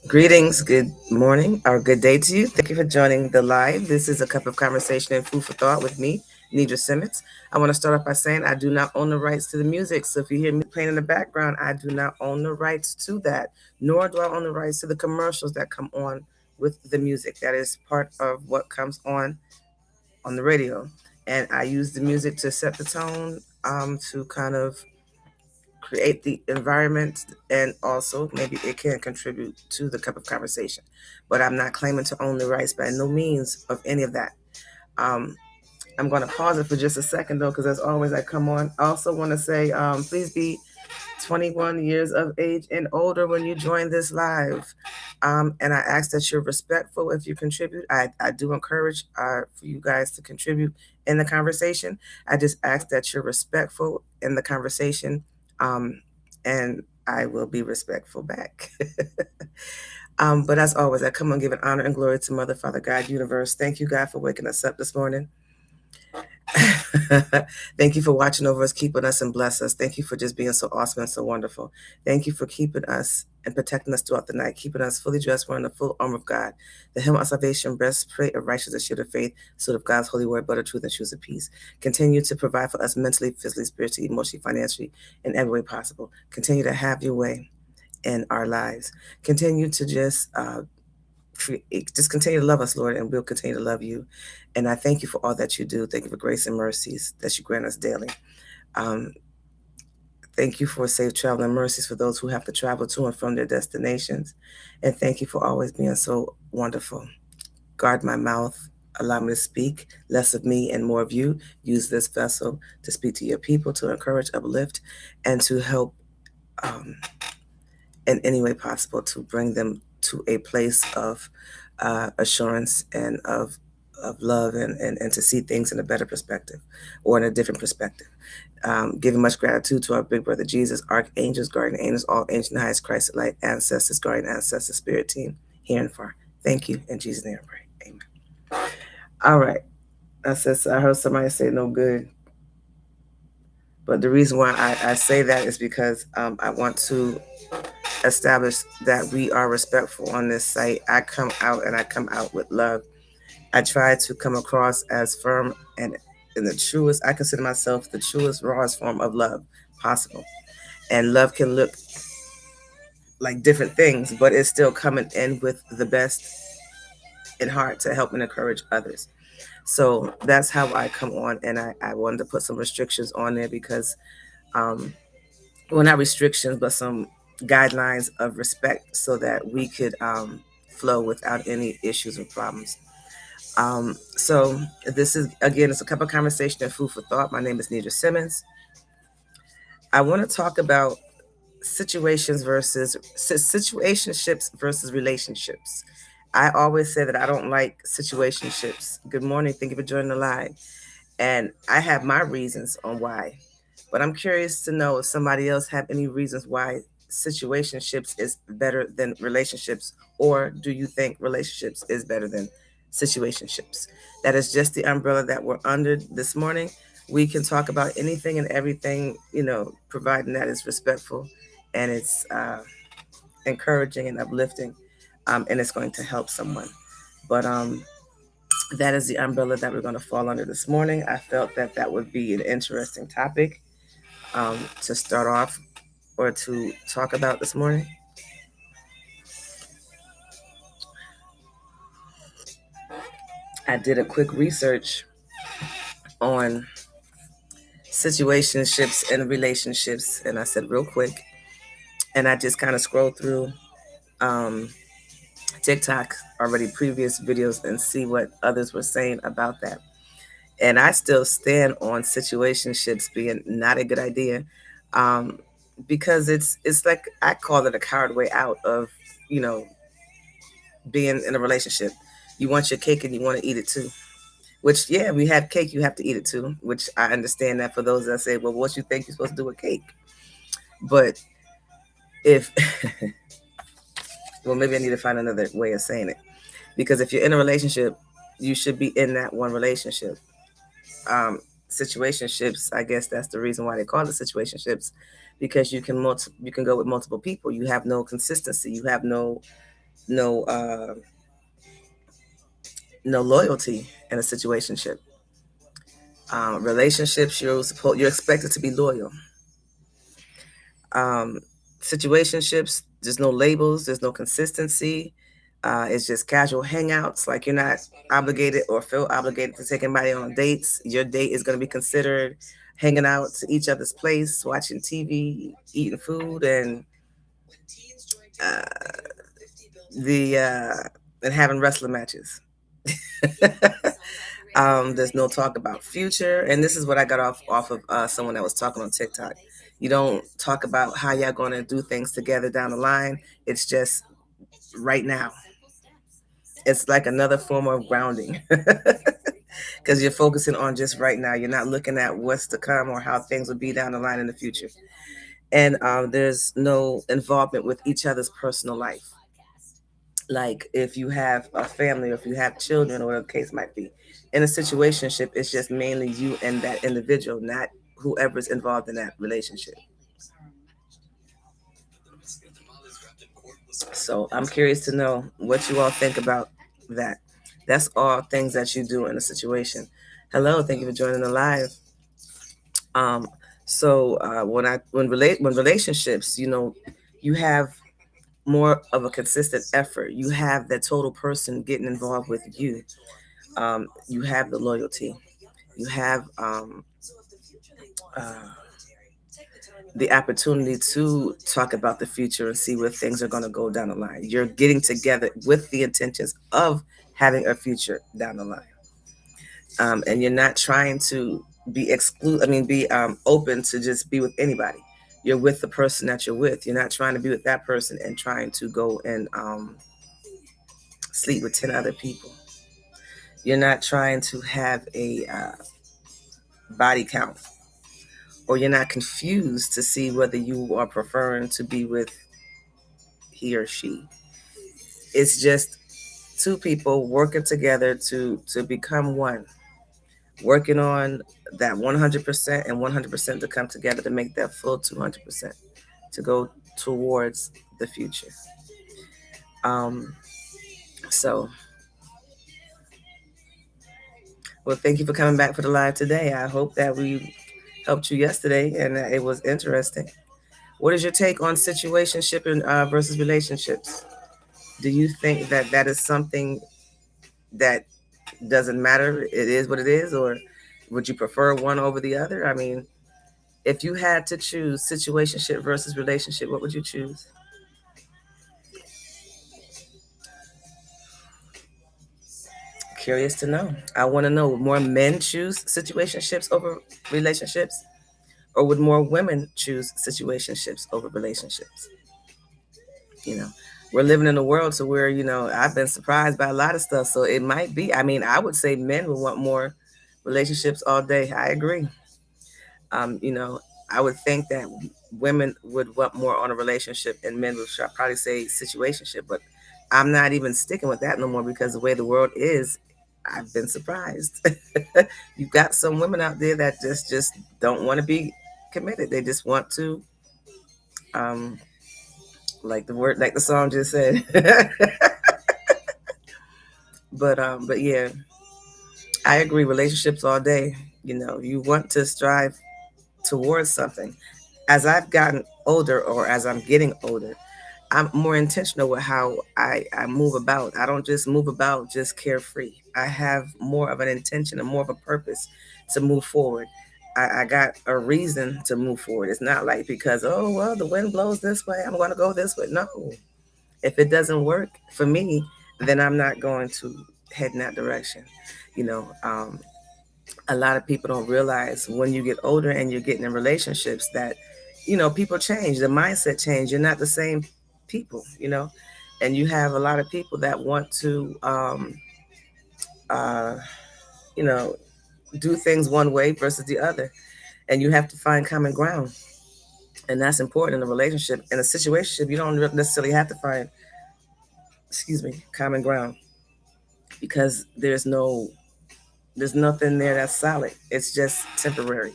Greetings, good morning, or good day to you. Thank you for joining the live. This is a cup of conversation and food for thought with me, Nidra Simmons. I want to start off by saying I do not own the rights to the music. So if you hear me playing in the background, I do not own the rights to that, nor do I own the rights to the commercials that come on with the music. That is part of what comes on the radio. And I use the music to set the tone, to kind of create the environment, and also maybe it can contribute to the cup of conversation. But I'm not claiming to own the rights by no means of any of that. Um, I'm going to pause it for just a second though, because as always, I come on. I also want to say, please be 21 years of age and older when you join this live. And I ask that you're respectful if you contribute. I do encourage for you guys to contribute in the conversation. I just ask that you're respectful in the conversation, um, and I will be respectful back. But as always, I come and give an honor and glory to Mother, Father, God, Universe. Thank you, God, for waking us up this morning. Thank you for watching over us, keeping us, and bless us. Thank you for just being so awesome and so wonderful. Thank you for keeping us and protecting us throughout the night, keeping us fully dressed, wearing the full armor of God, the helmet of salvation, breastplate of righteousness, shield of faith, sword of God's holy word, butter, truth, and shoes of peace. Continue to provide for us mentally, physically, spiritually, emotionally, financially, in every way possible. Continue to have your way in our lives. Continue to just continue to love us, Lord, and we'll continue to love you. And I thank you for all that you do. Thank you for grace and mercies that you grant us daily. Um, Thank you for safe travel and mercies for those who have to travel to and from their destinations. And thank you for always being so wonderful. Guard my mouth. Allow me to speak less of me and more of you. Use this vessel to speak to your people, to encourage, uplift, and to help, um, in any way possible, to bring them to a place of assurance and of love, and to see things in a better perspective or in a different perspective. Giving much gratitude to our big brother Jesus, archangels, guardian angels, all ancient highest Christ light, ancestors, guardian ancestors, spirit team, here and far. Thank you. In Jesus' name I pray. Amen. All right. I heard somebody say no good. But the reason why I say that is because I want to establish that we are respectful on this site. I come out and I come out with love. I try to come across as firm and in the truest, I consider myself the truest, rawest form of love possible. And love can look like different things, but it's still coming in with the best in heart to help and encourage others. So that's how I come on. And I wanted to put some restrictions on there because, um, well, not restrictions, but some guidelines of respect so that we could flow without any issues or problems. So this is, again, it's a cup of conversation and food for thought. My name is Nidra Simmons. I want to talk about situationships versus relationships. I always say that I don't like situationships. Good morning. Thank you for joining the live. And I have my reasons on why. But I'm curious to know if somebody else have any reasons why situationships is better than relationships, or do you think relationships is better than situationships? That is just the umbrella that we're under this morning. We can talk about anything and everything, providing that is respectful and it's encouraging and uplifting, and it's going to help someone. But that is the umbrella that we're going to fall under this morning. I felt that that would be an interesting topic to start off or to talk about this morning. I did a quick research on situationships and relationships, and I said real quick, and I just kind of scrolled through um, TikTok, already previous videos, and see what others were saying about that. And I still stand on situationships being not a good idea, um, because it's like I call it a coward way out of you know being in a relationship. You want your cake and you want to eat it too. Which, yeah, we have cake, you have to eat it too. Which I understand that for those that say, well, what you think you're supposed to do with cake? But if, well, maybe I need to find another way of saying it. Because if you're in a relationship, you should be in that one relationship. Um, Situationships, I guess that's the reason why they call it situationships, because you can go with multiple people. You have no consistency. You have no no no loyalty in a situationship. Relationships, you're expected to be loyal. Um, Situationships, there's no labels, there's no consistency. It's just casual hangouts. Like you're not obligated or feel obligated to take anybody on dates. Your date is going to be considered hanging out to each other's place, watching TV, eating food, uh, the and having wrestling matches. There's no talk about future, and this is what I got off of someone that was talking on TikTok. You don't talk about how y'all going to do things together down the line. It's just right now. It's like another form of grounding because you're focusing on just right now. You're not looking at what's to come or how things will be down the line in the future. And there's no involvement with each other's personal life. Like if you have a family or if you have children or whatever the case might be. In a situationship, it's just mainly you and that individual, not whoever's involved in that relationship. So I'm curious to know what you all think about that. That's all things that you do in a situation. Hello, thank you for joining the live. Um, when relationships, you have more of a consistent effort. You have that total person getting involved with you. You have the loyalty. You have uh, the opportunity to talk about the future and see where things are going to go down the line. You're getting together with the intentions of having a future down the line, and you're not trying to be be open to just be with anybody. You're with the person that you're with. You're not trying to be with that person and trying to go and sleep with 10 other people. You're not trying to have a body count, or you're not confused to see whether you are preferring to be with he or she. It's just two people working together to become one, working on that 100% and 100% to come together to make that full 200% to go towards the future. Um, so, well, thank you for coming back for the live today. I hope that we helped you yesterday and that it was interesting. What is your take on situationship and versus relationships? Do you think that that is something that doesn't matter? It is what it is, or would you prefer one over the other? I mean, if you had to choose situationship versus relationship, what would you choose? Curious to know. I want to know, more men choose situationships over relationships, or would more women choose situationships over relationships? You know, we're living in a world to where, I've been surprised by a lot of stuff. So it might be, I mean, I would say men would want more relationships all day. I agree. You know, I would think that women would want more on a relationship and men would probably say situationship, but I'm not even sticking with that no more because the way the world is, I've been surprised. You've got some women out there that just don't want to be committed. They just want to, um, like the song just said. But yeah, I agree. Relationships all day. You want to strive towards something. As I've gotten older, or as I'm getting older, I'm more intentional with how I move about. I don't just move about just carefree. I have more of an intention and more of a purpose to move forward. I got a reason to move forward. It's not like because, oh, well, the wind blows this way, I'm going to go this way. No. If it doesn't work for me, then I'm not going to head in that direction. You know, a lot of people don't realize when you get older and you're getting in relationships that, people change, the mindset change. You're not the same people, and you have a lot of people that want to, uh, you know, do things one way versus the other. And you have to find common ground. And that's important in a relationship. In a situationship, you don't necessarily have to find, excuse me, common ground because there's nothing there that's solid. It's just temporary.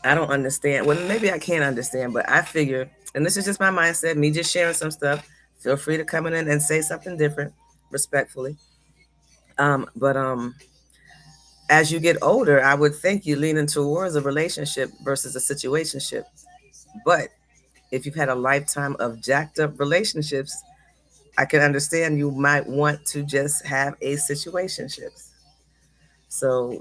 I don't understand. Well, maybe I can't understand, but I figure, and this is just my mindset, me just sharing some stuff. Feel free to come in and say something different, respectfully. But as you get older, I would think you leaning towards a relationship versus a situationship. But if you've had a lifetime of jacked up relationships, I can understand you might want to just have a situationship. So,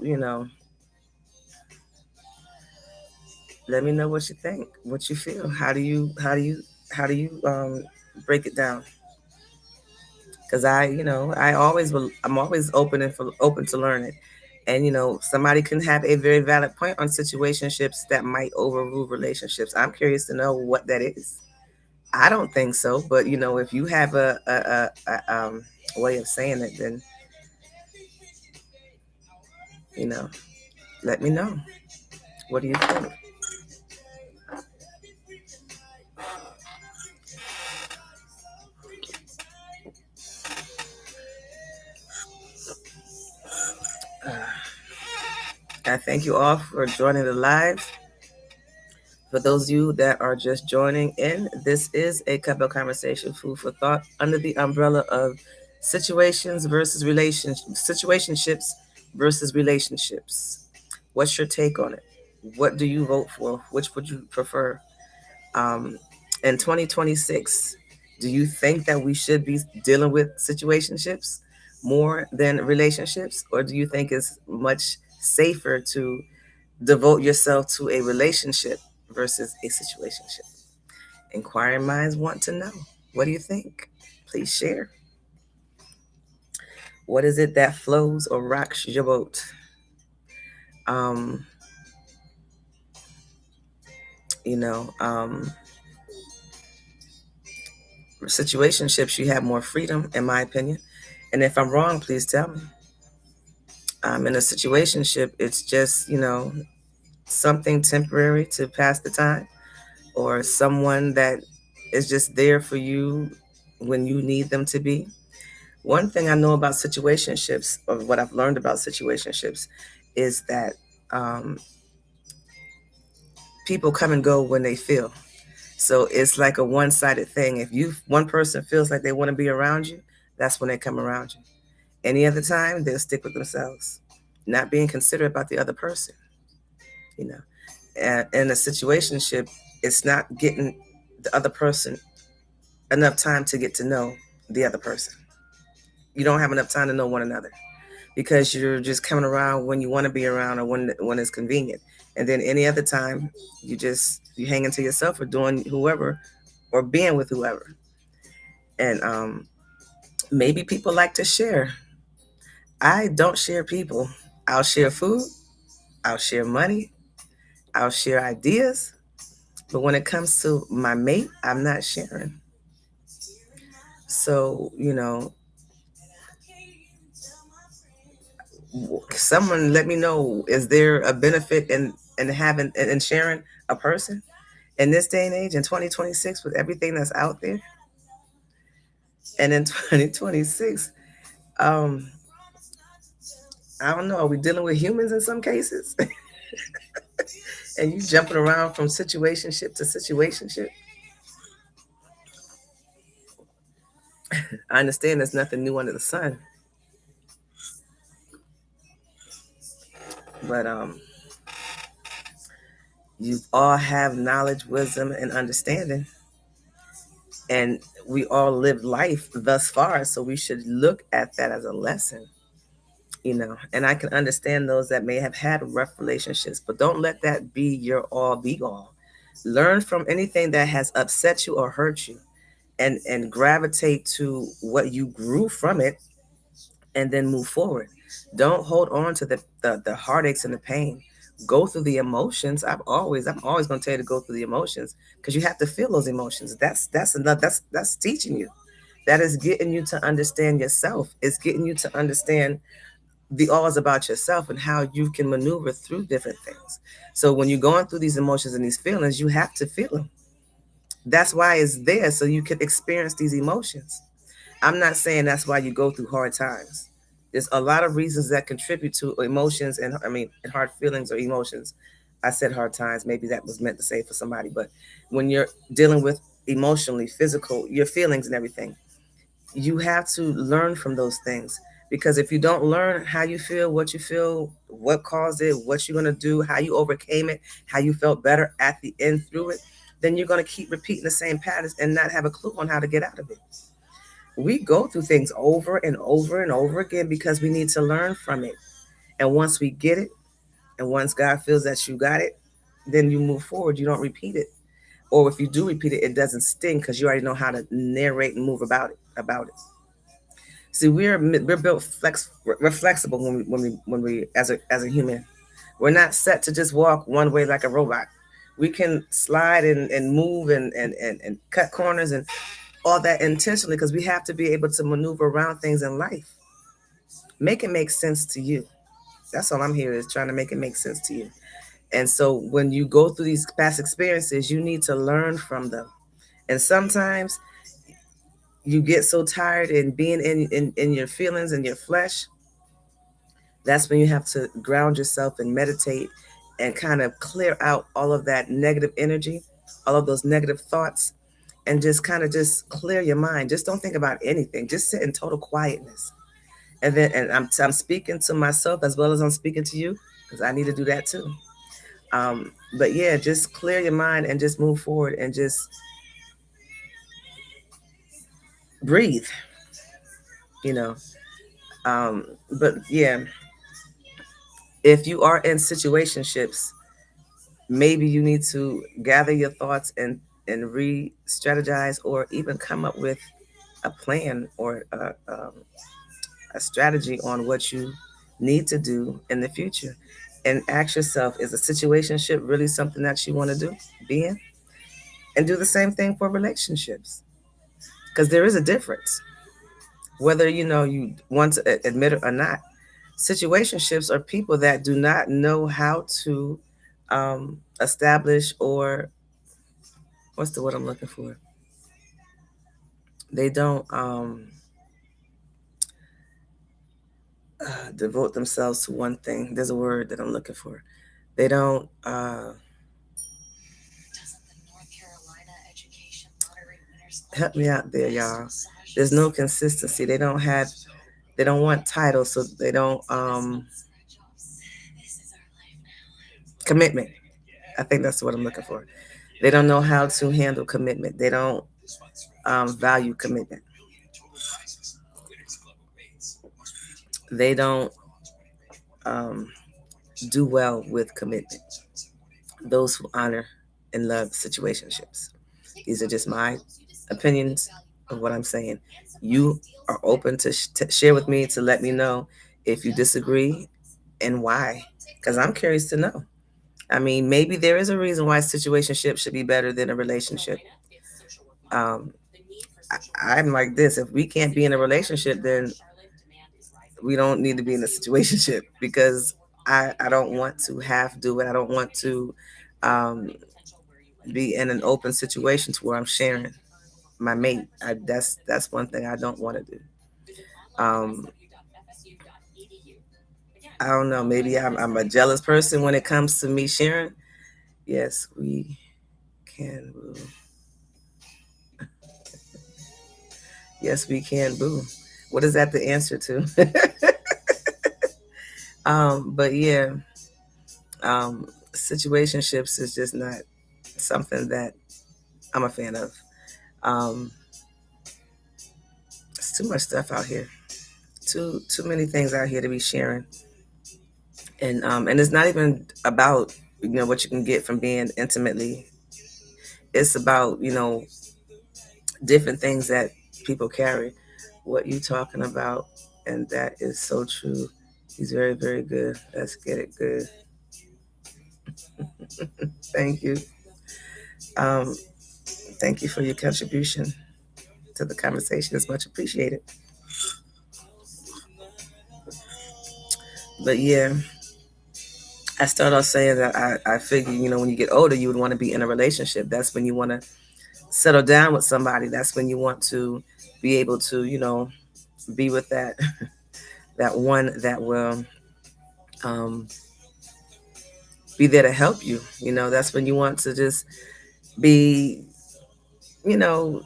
let me know what you think, what you feel. How do you break it down? Because I'm always open to learning. And somebody can have a very valid point on situationships that might overrule relationships. I'm curious to know what that is. I don't think so, but if you have a way of saying it, then you know, let me know. What do you think? I thank you all for joining the live. For those of you that are just joining in, this is a cup of conversation, food for thought, under the umbrella of situationships versus relationships. What's your take on it? What do you vote for? Which would you prefer? Um, in 2026, do you think that we should be dealing with situationships more than relationships, or do you think it's much safer to devote yourself to a relationship versus a situationship? Inquiring minds want to know. What do you think? Please share. What is it that flows or rocks your boat? Um, you know, um, Situationships, you have more freedom, in my opinion. And if I'm wrong, please tell me. In a situationship, it's just, something temporary to pass the time, or someone that is just there for you when you need them to be. One thing I know about situationships, or what I've learned about situationships, is that um, people come and go when they feel. So it's like a one-sided thing. If one person feels like they want to be around you, that's when they come around you. Any other time, they'll stick with themselves, not being considerate about the other person. You know, and in a situationship, it's not getting the other person enough time to get to know the other person. You don't have enough time to know one another because you're just coming around when you want to be around or when it's convenient. And then any other time, you hang into yourself or doing whoever or being with whoever. And maybe people like to share. I don't share people. I'll share food. I'll share money. I'll share ideas. But when it comes to my mate, I'm not sharing. So, someone let me know, is there a benefit in having in sharing a person in this day and age in 2026 with everything that's out there? And in 2026, um, I don't know, are we dealing with humans in some cases? And you jumping around from situationship to situationship? I understand there's nothing new under the sun, but you all have knowledge, wisdom, and understanding, and we all live life thus far, so we should look at that as a lesson. And I can understand those that may have had rough relationships, but don't let that be your all be all. Learn from anything that has upset you or hurt you, and gravitate to what you grew from it, and then move forward. Don't hold on to the heartaches and the pain. Go through the emotions. I'm always going to tell you to go through the emotions, because you have to feel those emotions. That's enough. That's teaching you. That is getting you to understand yourself. It's getting you to understand the alls about yourself and how you can maneuver through different things. So when you're going through these emotions and these feelings, you have to feel them. That's why it's there, so you can experience these emotions. I'm not saying that's why you go through hard times. There's a lot of reasons that contribute to emotions, and I mean, and hard feelings or emotions. I said hard times. Maybe that was meant to say for somebody, but when you're dealing with emotionally, physical, your feelings and everything, you have to learn from those things. Because if you don't learn how you feel, what caused it, what you're going to do, how you overcame it, how you felt better at the end through it, then you're going to keep repeating the same patterns and not have a clue on how to get out of it. We go through things over and over and over again because we need to learn from it. And once we get it, and once God feels that you got it, then you move forward. You don't repeat it. Or if you do repeat it, it doesn't sting because you already know how to narrate and move about it. See, we're built we're flexible when we as a human. We're not set to just walk one way like a robot. We can slide and move and cut corners and all that intentionally because we have to be able to maneuver around things in life. Make it make sense to you. That's all I'm here is trying to make it make sense to you. And so when you go through these past experiences, you need to learn from them. And sometimes you get so tired in being in your feelings and your flesh. That's when you have to ground yourself and meditate and kind of clear out all of that negative energy, all of those negative thoughts, and just kind of just clear your mind. Just don't think about anything. Just sit in total quietness. And I'm speaking to myself as well as I'm speaking to you because I need to do that too. But yeah, just clear your mind and just move forward and just breathe, you know. But yeah, if you are in situationships, maybe you need to gather your thoughts and re-strategize or even come up with a plan or a strategy on what you need to do in the future, and ask yourself, is a situationship really something that you want to do, be in? And do the same thing for relationships, because there is a difference, whether you want to admit it or not. Situationships are people that do not know how to establish, or what's the word I'm looking for? They don't devote themselves to one thing. There's a word that I'm looking for. They don't help me out there, y'all. There's no consistency. They don't want titles, so they don't commitment. I think that's what I'm looking for. They don't know how to handle commitment. They don't value commitment. They don't um, do well with commitment. Those who honor and love situationships. These are just my opinions of what I'm saying. You are open to share with me, to let me know if you disagree and why, because I'm curious to know. I mean, maybe there is a reason why situationship should be better than a relationship. Um, I'm like this: if we can't be in a relationship, then we don't need to be in a situationship, because I don't want to half do it. I don't want to um, be in an open situation to where I'm sharing my mate. That's one thing I don't want to do. Um, I don't know. Maybe I'm a jealous person when it comes to me sharing. Yes, we can boo. Yes, we can boo. What is that the answer to? But yeah, situationships is just not something that I'm a fan of. Um, it's too much stuff out here. Too many things out here to be sharing, and it's not even about what you can get from being intimately. It's about different things that people carry. What you talking about, and that is so true. He's very, very good. Let's get it good. Thank you. Um, thank you for your contribution to the conversation. It's much appreciated. But yeah, I start off saying that I figure, when you get older, you would want to be in a relationship. That's when you want to settle down with somebody. That's when you want to be able to, be with that one that will um, be there to help you. That's when you want to just be, you know,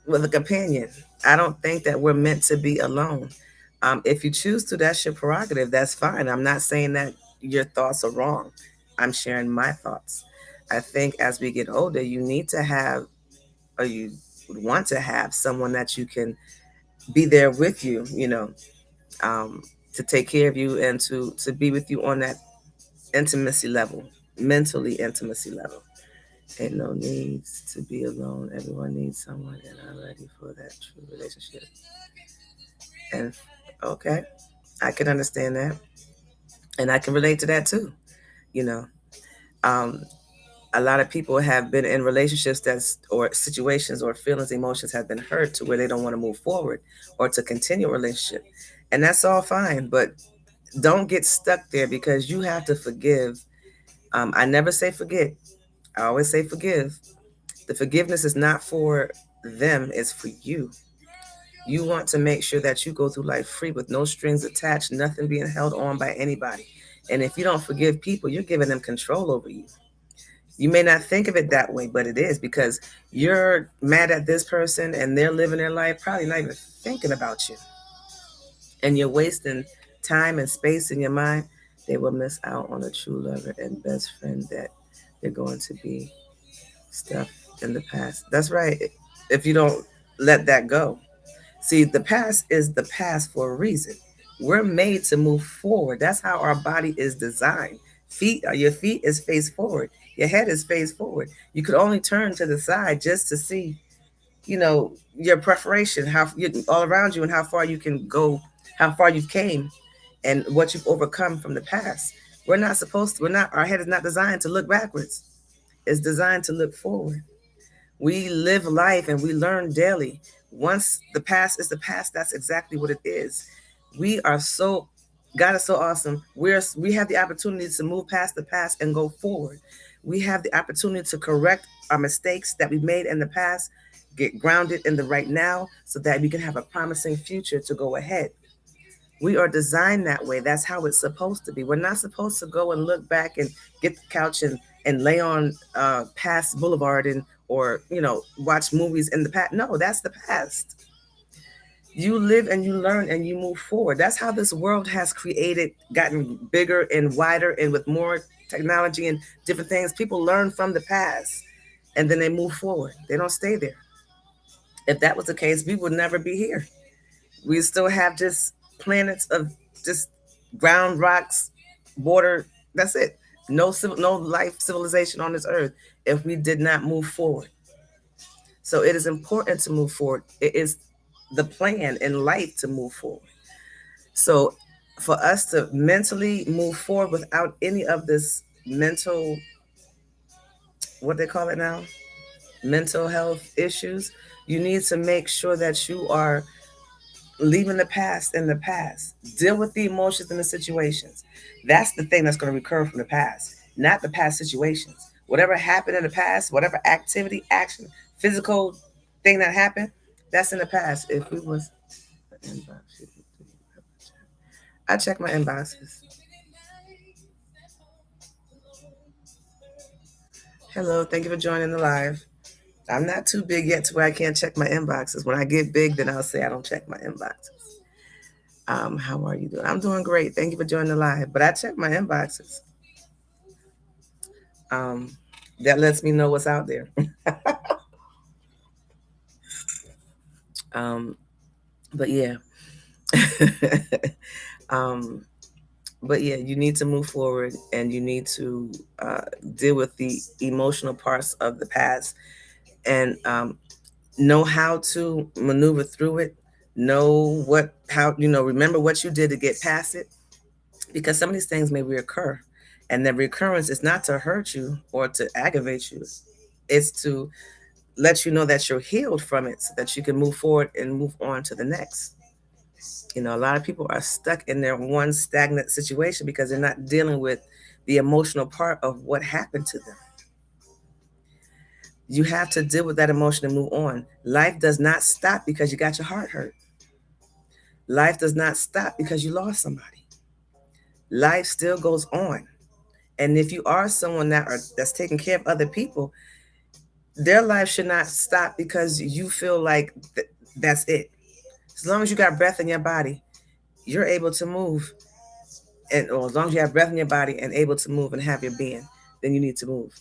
with a companion. I don't think that we're meant to be alone. If you choose to, that's your prerogative. That's fine. I'm not saying that your thoughts are wrong. I'm sharing my thoughts. I think as we get older, you need to have, or you would want to have someone that you can be there with you, um, to take care of you and to be with you on that intimacy level, mentally intimacy level. Ain't no needs to be alone. Everyone needs someone, and I'm ready for that true relationship. And okay, I can understand that, and I can relate to that too. You know, um, a lot of people have been in relationships that's or situations or feelings, emotions have been hurt to where they don't want to move forward or to continue a relationship, and that's all fine. But don't get stuck there because you have to forgive. I never say forget. I always say forgive. The forgiveness is not for them; it's for you. You want to make sure that you go through life free with no strings attached, nothing being held on by anybody. And if you don't forgive people, you're giving them control over you. You may not think of it that way, but it is because you're mad at this person and they're living their life, probably not even thinking about you. And you're wasting time and space in your mind. They will miss out on a true lover and best friend that they're going to be stuff in the past. That's right. If you don't let that go. See, the past is the past for a reason. We're made to move forward. That's how our body is designed. Your feet is face forward. Your head is face forward. You could only turn to the side just to see, your preparation, all around you, and how far you can go, how far you've came, and what you've overcome from the past. We're not supposed to. We're not. Our head is not designed to look backwards. It's designed to look forward. We live life and we learn daily. Once the past is the past, that's exactly what it is. We are so God is so awesome. We have the opportunity to move past the past and go forward. We have the opportunity to correct our mistakes that we've made in the past, get grounded in the right now so that we can have a promising future to go ahead. We are designed that way. That's how it's supposed to be. We're not supposed to go and look back and get the couch and lay on past boulevard and or watch movies in the past. No, that's the past. You live and you learn and you move forward. That's how this world has gotten bigger and wider and with more technology and different things. People learn from the past and then they move forward. They don't stay there. If that was the case, we would never be here. We still have just planets of just ground rocks, water. That's it. No life civilization on this earth if we did not move forward. So it is important to move forward. It is the plan in life to move forward. So for us to mentally move forward without any of this mental, what they call it now, mental health issues, you need to make sure that you are leaving the past in the past. Deal with the emotions and the situations. That's the thing that's going to recur from the past, not the past situations. Whatever happened in the past, whatever activity, action, physical thing that happened, that's in the past. If we was I check my inboxes. Hello, thank you for joining the live. I'm not too big yet to where I can't check my inboxes. When I get big, then I'll say I don't check my inboxes. How are you doing? I'm doing great. Thank you for joining the live. But I check my inboxes. Um, that lets me know what's out there. um, but yeah. um, but yeah, you need to move forward and you need to uh, deal with the emotional parts of the past and know how to maneuver through it. Know remember what you did to get past it because some of these things may reoccur. And the recurrence is not to hurt you or to aggravate you, it's to let you know that you're healed from it so that you can move forward and move on to the next. A lot of people are stuck in their one stagnant situation because they're not dealing with the emotional part of what happened to them. You have to deal with that emotion and move on. Life does not stop because you got your heart hurt. Life does not stop because you lost somebody. Life still goes on. And if you are someone that's taking care of other people, their life should not stop because you feel like that's it. As long as you got breath in your body, you're able to move, and or as long as you have breath in your body and able to move and have your being, then you need to move.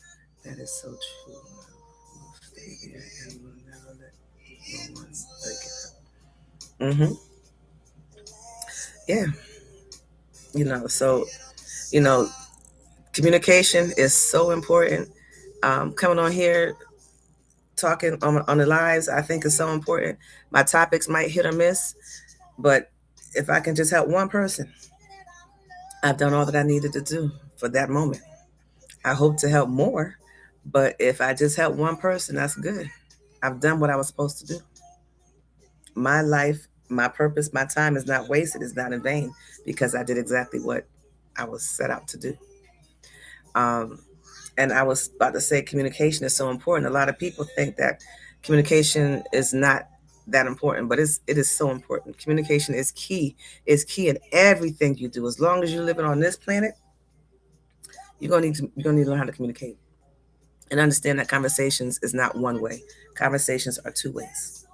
That is so true. Stay there and will never let no one break it up. Yeah, so you know, communication is so important. Coming on here, talking on the lives, I think is so important. My topics might hit or miss, but if I can just help one person, I've done all that I needed to do for that moment. I hope to help more, but if I just help one person, that's good. I've done what I was supposed to do. My life, my purpose, my time is not wasted, it's not in vain because I did exactly what I was set out to do. Um, and I was about to say communication is so important. A lot of people think that communication is not that important, but it is so important. Communication is key. It's key in everything you do. As long as you're living on this planet, you're gonna need to learn how to communicate and understand that conversations is not one way. Conversations are two ways.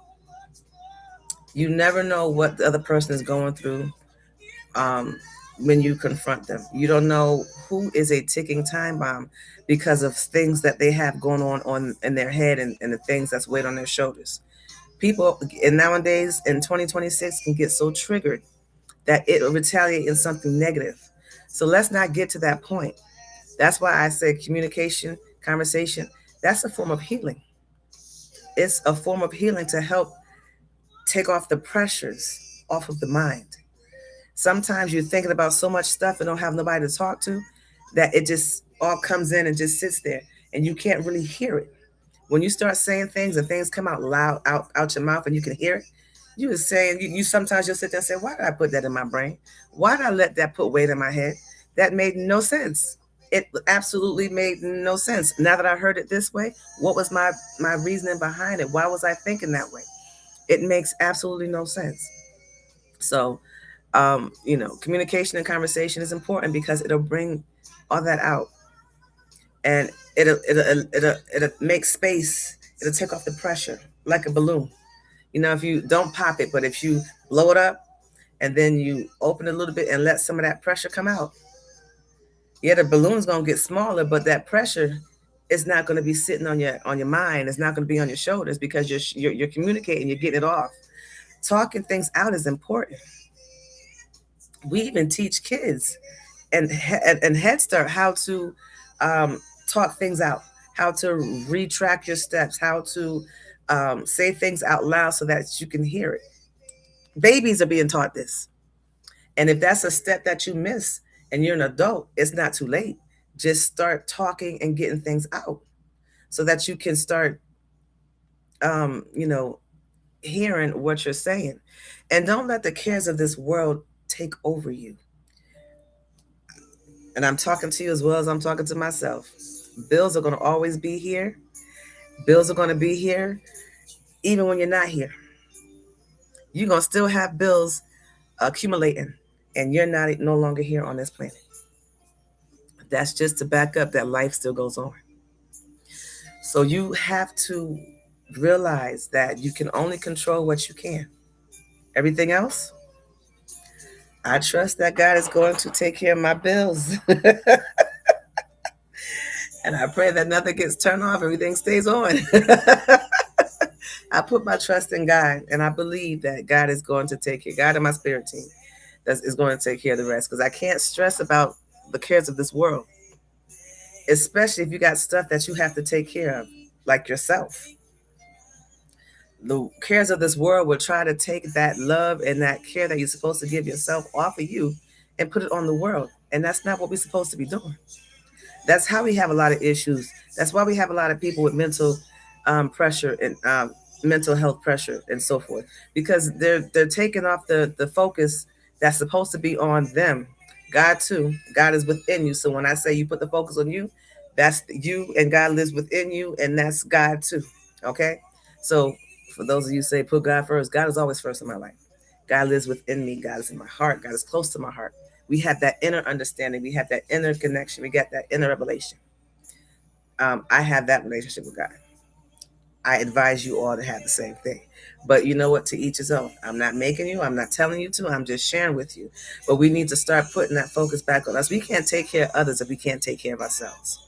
You never know what the other person is going through um, when you confront them. You don't know who is a ticking time bomb because of things that they have going on in their head and the things that's weight on their shoulders. People, and nowadays in 2026, can get so triggered that it will retaliate in something negative. So let's not get to that point. That's why I say communication, conversation, that's a form of healing. It's a form of healing to help take off the pressures off of the mind. Sometimes you're thinking about so much stuff and don't have nobody to talk to that it just all comes in and just sits there and you can't really hear it. When you start saying things and things come out loud out your mouth and you can hear it, you was saying you sometimes you'll sit there and say, why did I put that in my brain? Why did I let that put weight in my head? That made no sense. It absolutely made no sense. Now that I heard it this way, what was my reasoning behind it? Why was I thinking that way? It makes absolutely no sense. So communication and conversation is important because it'll bring all that out, and it'll make space. It'll take off the pressure like a balloon. If you don't pop it, but if you blow it up and then you open it a little bit and let some of that pressure come out, yeah, the balloon's gonna get smaller, but that pressure is not going to be sitting on your mind. It's not going to be on your shoulders because you're communicating, you're getting it off. Talking things out is important. We even teach kids and Head Start how to talk things out, how to retract your steps, how to say things out loud so that you can hear it. Babies are being taught this. And if that's a step that you miss and you're an adult, it's not too late. Just start talking and getting things out so that you can start, um, you know, hearing what you're saying. And don't let the cares of this world take over you. And I'm talking to you as well as I'm talking to myself. Bills are going to always be here. Bills are going to be here even when you're not here. You're going to still have bills accumulating and you're not no longer here on this planet. That's just to back up that life still goes on. So you have to realize that you can only control what you can. Everything else, I trust that God is going to take care of my bills. And I pray that nothing gets turned off, everything stays on. I put my trust in God, and I believe that God is going to take care. God and my spirit team is going to take care of the rest. Because I can't stress about the cares of this world, especially if you got stuff that you have to take care of, like yourself. The cares of this world will try to take that love and that care that you're supposed to give yourself off of you and put it on the world. And that's not what we're supposed to be doing. That's how we have a lot of issues. That's why we have a lot of people with mental pressure and mental health pressure and so forth, because they're taking off the focus that's supposed to be on them. God too. God is within you. So when I say you put the focus on you, that's you, and God lives within you, and that's God too. Okay. So for those of you who say put God first, God is always first in my life. God lives within me. God is in my heart. God is close to my heart. We have that inner understanding. We have that inner connection. We got that inner revelation. I have that relationship with God. I advise you all to have the same thing. But you know what? To each his own. I'm not making you. I'm not telling you to. I'm just sharing with you. But we need to start putting that focus back on us. We can't take care of others if we can't take care of ourselves.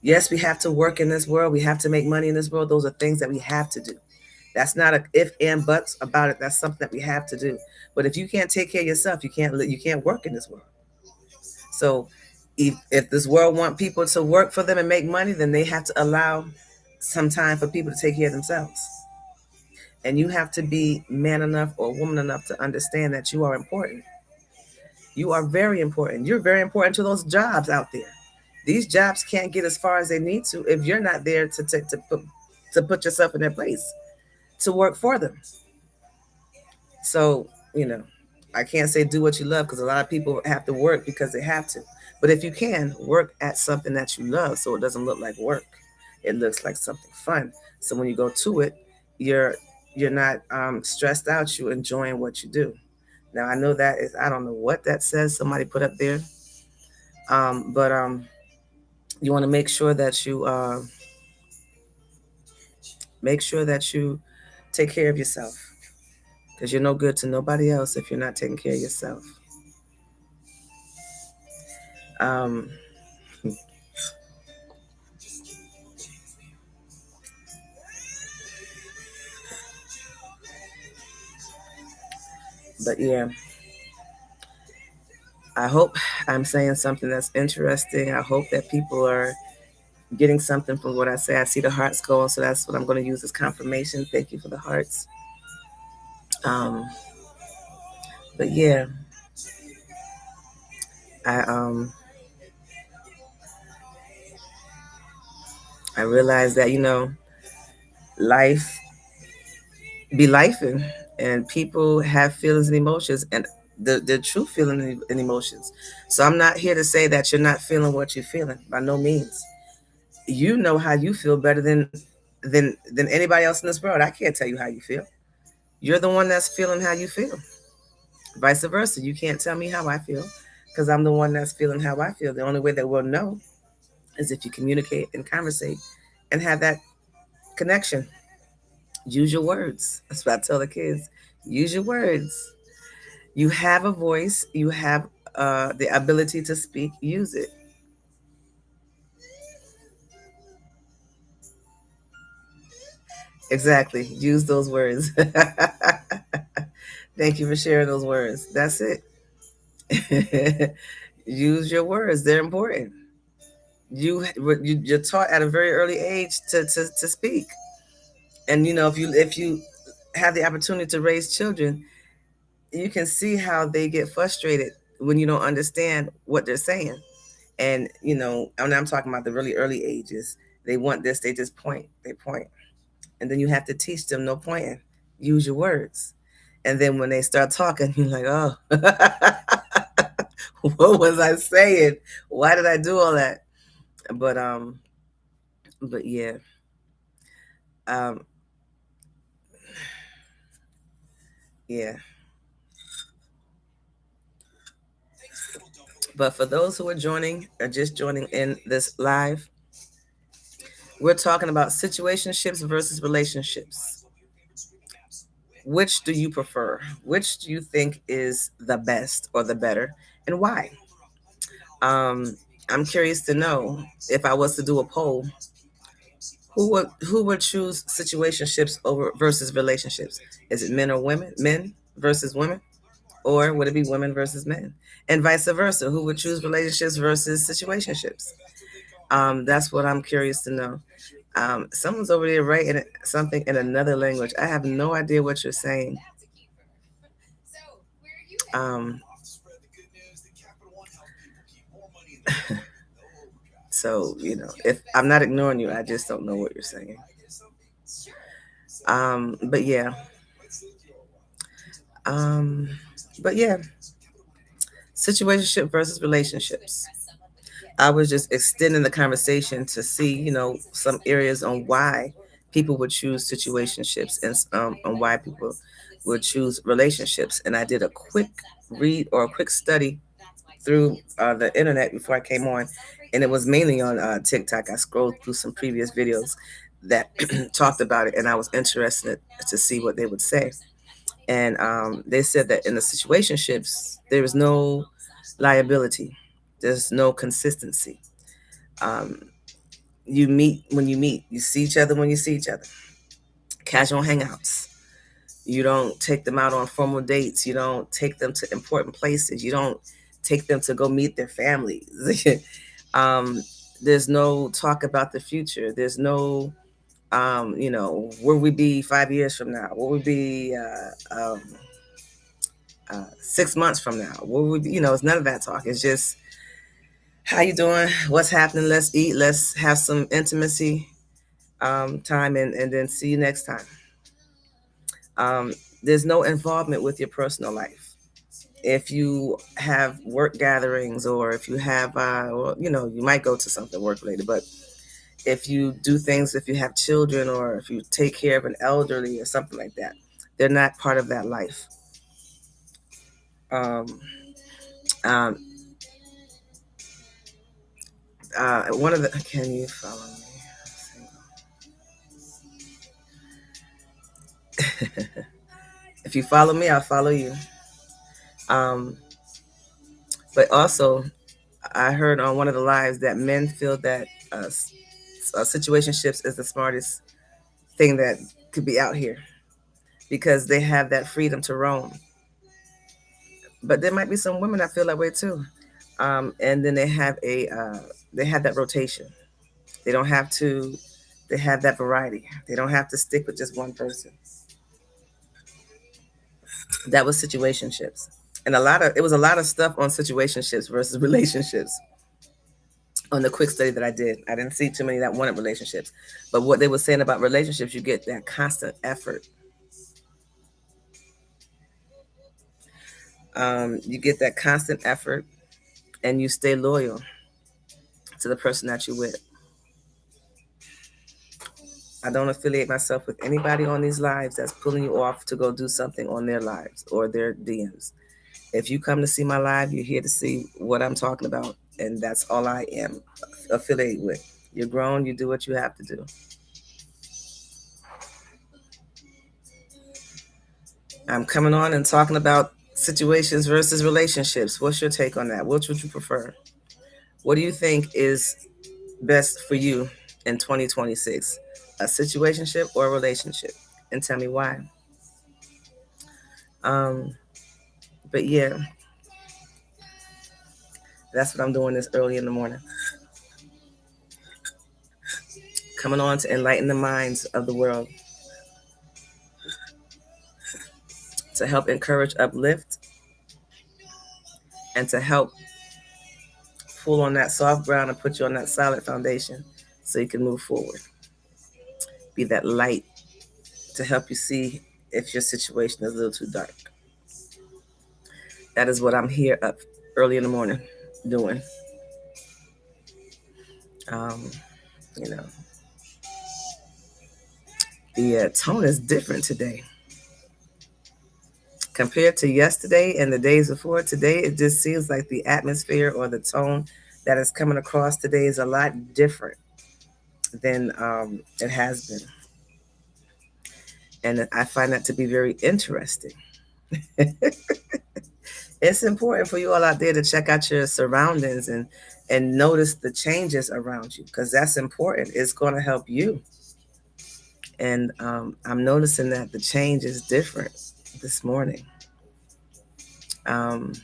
Yes, we have to work in this world. We have to make money in this world. Those are things that we have to do. That's not a if and buts about it. That's something that we have to do. But if you can't take care of yourself, you can't work in this world. So if this world want people to work for them and make money, then they have to allow some time for people to take care of themselves. And you have to be man enough or woman enough to understand that you are important. You are very important. You're very important to those jobs out there. These jobs can't get as far as they need to if you're not there to put yourself in their place to work for them. So, I can't say do what you love because a lot of people have to work because they have to. But if you can, work at something that you love so it doesn't look like work. It looks like something fun. So when you go to it, you're you're not stressed out. You're enjoying what you do. Now I know that is I don't know what that says. Somebody put up there, but you want to make sure that you take care of yourself because you're no good to nobody else if you're not taking care of yourself. Um, but yeah, I hope I'm saying something that's interesting. I hope that people are getting something from what I say. I see the hearts going, so that's what I'm going to use as confirmation. Thank you for the hearts. Um, but yeah, I I realized that life be lifing, and people have feelings and emotions, and the true feelings and emotions. So I'm not here to say that you're not feeling what you're feeling. By no means. You know how you feel better than anybody else in this world. I can't tell you how you feel. You're the one that's feeling how you feel. Vice versa. You can't tell me how I feel because I'm the one that's feeling how I feel. The only way that we'll know is if you communicate and conversate and have that connection. Use your words. That's what I tell the kids. Use your words. You have a voice. You have the ability to speak. Use it. Exactly. Use those words. Thank you for sharing those words. That's it. Use your words. They're important. You're taught at a very early age to speak. And if you have the opportunity to raise children, you can see how they get frustrated when you don't understand what they're saying. And I'm talking about the really early ages. They want this, they just point, they point. And then you have to teach them no pointing. Use your words. And then when they start talking, you're like, oh, what was I saying? Why did I do all that? But yeah. Um yeah. But for those who are joining or just joining in this live, we're talking about situationships versus relationships. Which do you prefer? Which do you think is the best or the better, and why? Um, I'm curious to know if I was to do a poll, who would choose situationships over versus relationships? Is it men or women? Men versus women, or would it be women versus men, and vice versa? Who would choose relationships versus situationships? That's what I'm curious to know. Someone's over there writing something in another language. I have no idea what you're saying. Um, so if I'm not ignoring you, I just don't know what you're saying. But yeah. Um, but yeah, situationship versus relationships. I was just extending the conversation to see, some areas on why people would choose situationships and on why people would choose relationships. And I did a quick read or a quick study through the internet before I came on, and it was mainly on TikTok. I scrolled through some previous videos that talked about it, and I was interested to see what they would say. And they said that in the situationships, there is no liability, there's no consistency. Um, you meet when you meet, you see each other when you see each other. Casual hangouts. You don't take them out on formal dates. You don't take them to important places. You don't take them to go meet their families. um, there's no talk about the future. There's no, where we be 5 years from now? Where we be 6 months from now? Where we be? It's none of that talk. It's just, how you doing? What's happening? Let's eat. Let's have some intimacy time, and then see you next time. Um, there's no involvement with your personal life. If you have work gatherings, or if you have, you might go to something work related, but if you do things, if you have children, or if you take care of an elderly or something like that, they're not part of that life. Um, um, one of the, can you follow me? If you follow me, I'll follow you. Um, but also, I heard on one of the lives that men feel that situationships is the smartest thing that could be out here, because they have that freedom to roam. But there might be some women that feel that way too. And then they have that rotation. They don't have to. They have that variety. They don't have to stick with just one person. That was situationships, and it was a lot of stuff on situationships versus relationships. On the quick study that I didn't see too many that wanted relationships, but what they were saying about relationships, you get that constant effort. You get that constant effort, and you stay loyal to the person that you're with. I don't affiliate myself with anybody on these lives that's pulling you off to go do something on their lives or their DMs. If you come to see my live, you're here to see what I'm talking about, and that's all I am affiliated with. You're grown, you do what you have to do. I'm coming on and talking about situations versus relationships. What's your take on that? Which would you prefer? What do you think is best for you in 2026? A situationship or a relationship? And tell me why. Um, but yeah, that's what I'm doing this early in the morning. Coming on to enlighten the minds of the world, to help encourage, uplift, and to help pull on that soft ground and put you on that solid foundation so you can move forward. Be that light to help you see if your situation is a little too dark. That is what I'm here up early in the morning doing. Um, you know, the tone is different today compared to yesterday and the days before. Today, it just seems like the atmosphere or the tone that is coming across today is a lot different than it has been. And I find that to be very interesting. It's important for you all out there to check out your surroundings and notice the changes around you, because that's important. It's going to help you. And I'm noticing that the change is different this morning. Um,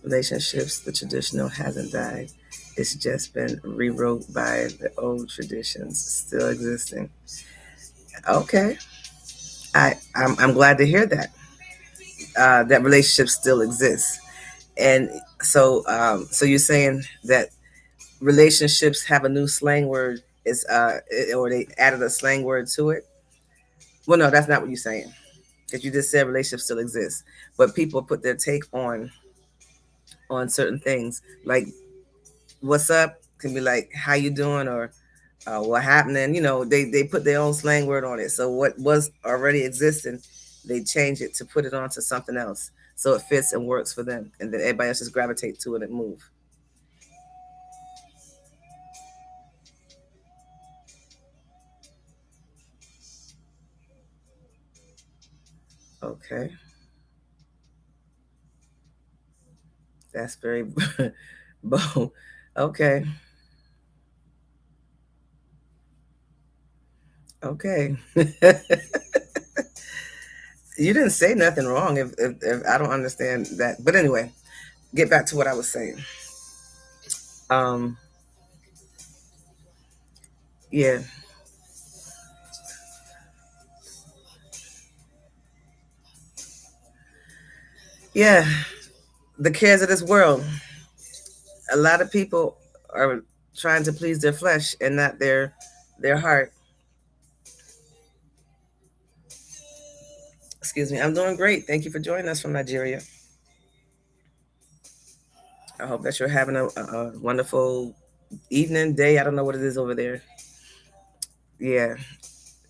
Relationships, the traditional hasn't died. It's just been rewrote by the old traditions still existing. Okay, I'm glad to hear that that relationship still exists. And so you're saying that relationships have a new slang word, is or they added a slang word to it. Well, no, that's not what you're saying, because you just said relationships still exist, but people put their take on certain things. Like, what's up can be like, how you doing, or what happening. They put their own slang word on it. So what was already existing, they change it to put it onto something else so it fits and works for them, and then everybody else just gravitate to it and move. Okay, that's very bold. Okay, okay. You didn't say nothing wrong if I don't understand that. But anyway, get back to what I was saying. Um, yeah, yeah. The cares of this world. A lot of people are trying to please their flesh and not their heart. Excuse me. I'm doing great. Thank you for joining us from Nigeria. I hope that you're having a wonderful evening, day. I don't know what it is over there. Yeah,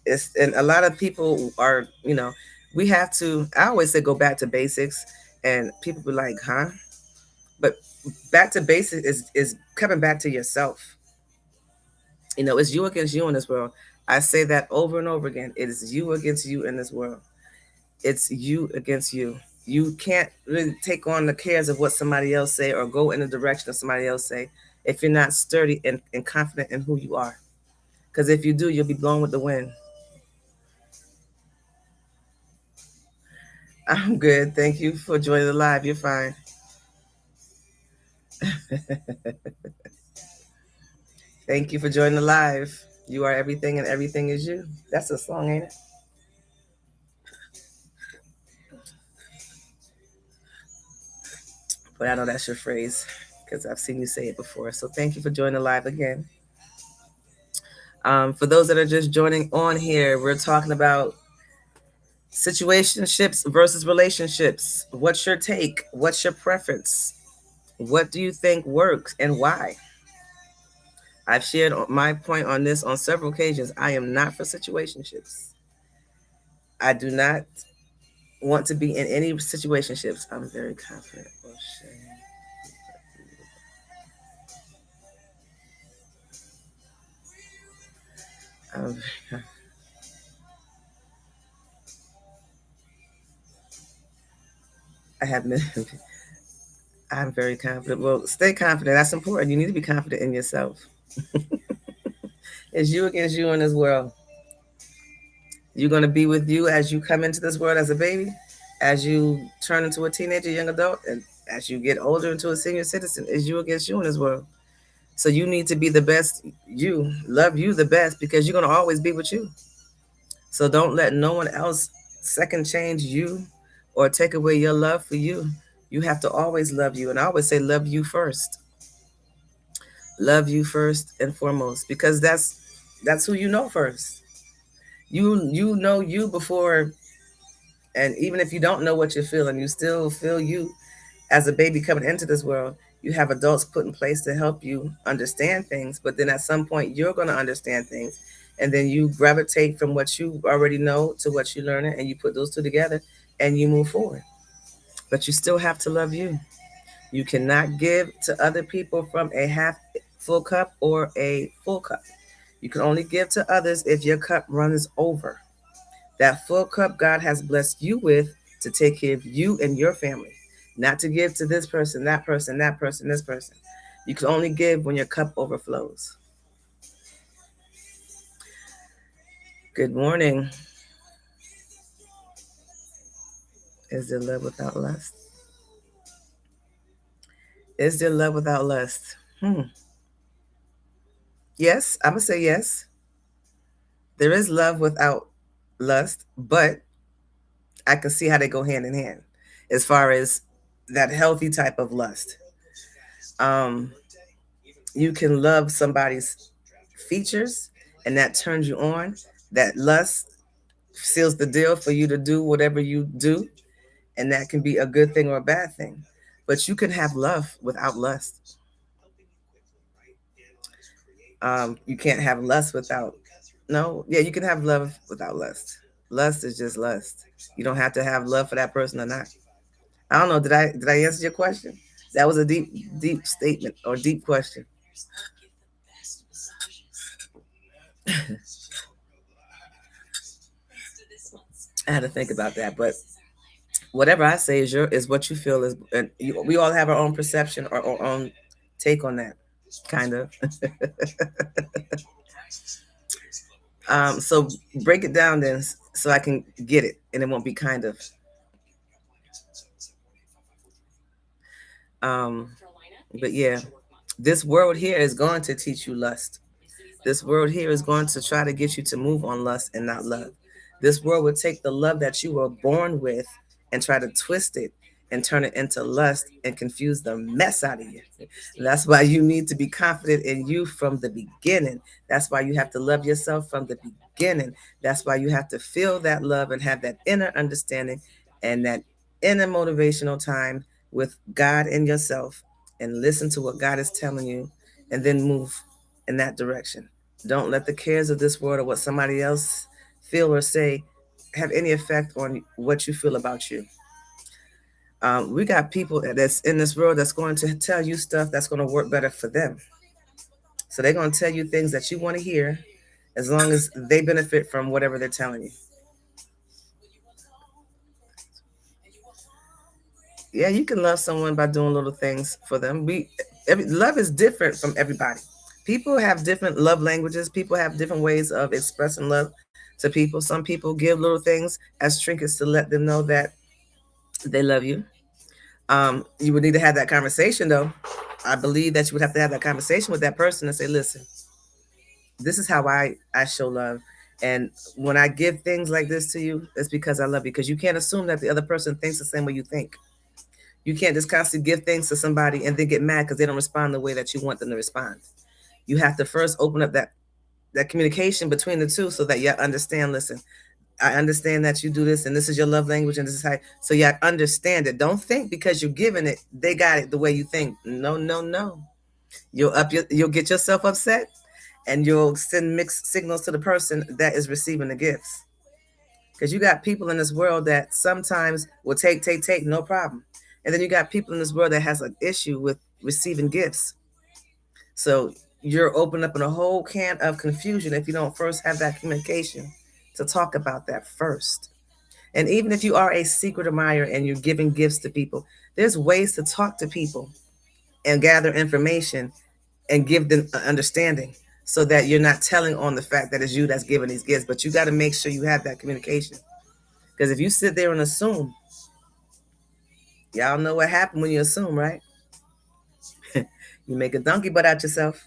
it's and a lot of people are. We have to. I always say go back to basics, and people be like, "Huh?" But back to basics is coming back to yourself. It's you against you in this world. I say that over and over again. It is you against you in this world. It's you against you. You can't really take on the cares of what somebody else say or go in the direction of somebody else say if you're not sturdy and confident in who you are. Because if you do, you'll be blown with the wind. I'm good. Thank you for joining the live. You're fine. Thank you for joining the live. You are everything and everything is you. That's a song, ain't it? But I know that's your phrase because I've seen you say it before. So thank you for joining the live again. For those that are just joining on here, we're talking about situationships versus relationships. What's your take? What's your preference? What do you think works and why? I've shared my point on this on several occasions. I am not for situationships. I do not want to be in any situationships. I'm very confident. Oh, shit. Um, I have been. I'm very confident. Well, stay confident. That's important. You need to be confident in yourself. It's you against you in this world. You're going to be with you as you come into this world as a baby, as you turn into a teenager, young adult, and as you get older into a senior citizen. It's you against you in this world. So you need to be the best you, love you the best because you're going to always be with you. So don't let no one else second change you or take away your love for you. You have to always love you. And I always say, love you first. Love you first and foremost because that's who you know first. You know you before, and even if you don't know what you're feeling, you still feel you as a baby coming into this world. You have adults put in place to help you understand things, but then at some point you're going to understand things, and then you gravitate from what you already know to what you're learning, and you put those two together, and you move forward. But you still have to love you. You cannot give to other people from a half full cup or a full cup. You can only give to others if your cup runs over. That full cup God has blessed you with to take care of you and your family, not to give to this person, that person, that person, this person. You can only give when your cup overflows. Good morning. Is there love without lust? Is there love without lust? Yes, I'm going to say yes. There is love without lust, but I can see how they go hand in hand as far as that healthy type of lust. Um, you can love somebody's features and that turns you on. That lust seals the deal for you to do whatever you do, and that can be a good thing or a bad thing. But you can have love without lust. You can't have lust without no. Yeah, you can have love without lust. Lust is just lust. You don't have to have love for that person or not. I don't know. Did I answer your question? That was a deep statement or deep question. I had to think about that, but whatever I say is what you feel is, and we all have our own perception or our own take on that, kind of. So break it down then, so I can get it, and it won't be kind of. Um, but yeah, this world here is going to teach you lust. This world here is going to try to get you to move on lust and not love. This world would take the love that you were born with and try to twist it and turn it into lust and confuse the mess out of you. That's why you need to be confident in you from the beginning. That's why you have to love yourself from the beginning. That's why you have to feel that love and have that inner understanding and that inner motivational time with God and yourself, and listen to what God is telling you and then move in that direction. Don't let the cares of this world or what somebody else feel or say have any effect on what you feel about you. We got people that's in this world that's going to tell you stuff that's going to work better for them. So they're going to tell you things that you want to hear as long as they benefit from whatever they're telling you. Yeah, you can love someone by doing little things for them. Love is different from everybody. People have different love languages. People have different ways of expressing love to people. Some people give little things as trinkets to let them know that they love you. You would need to have that conversation, though. I believe that you would have to have that conversation with that person and say, "Listen, this is how I show love, and when I give things like this to you, it's because I love you. Because you can't assume that the other person thinks the same way you think. You can't just constantly give things to somebody and then get mad because they don't respond the way that you want them to respond. You have to first open up that communication between the two so that you understand. Listen, I understand that you do this, and this is your love language, and this is how. So you understand it. Don't think because you're giving it, they got it the way you think. No, no, no. You'll get yourself upset, and you'll send mixed signals to the person that is receiving the gifts. Because you got people in this world that sometimes will take, no problem, and then you got people in this world that has an issue with receiving gifts. So you're opening up in a whole can of confusion if you don't first have that communication to talk about that first. And even if you are a secret admirer and you're giving gifts to people, there's ways to talk to people and gather information and give them an understanding so that you're not telling on the fact that it's you that's giving these gifts. But you got to make sure you have that communication. Because if you sit there and assume, y'all know what happened when you assume, right? You make a donkey butt out yourself.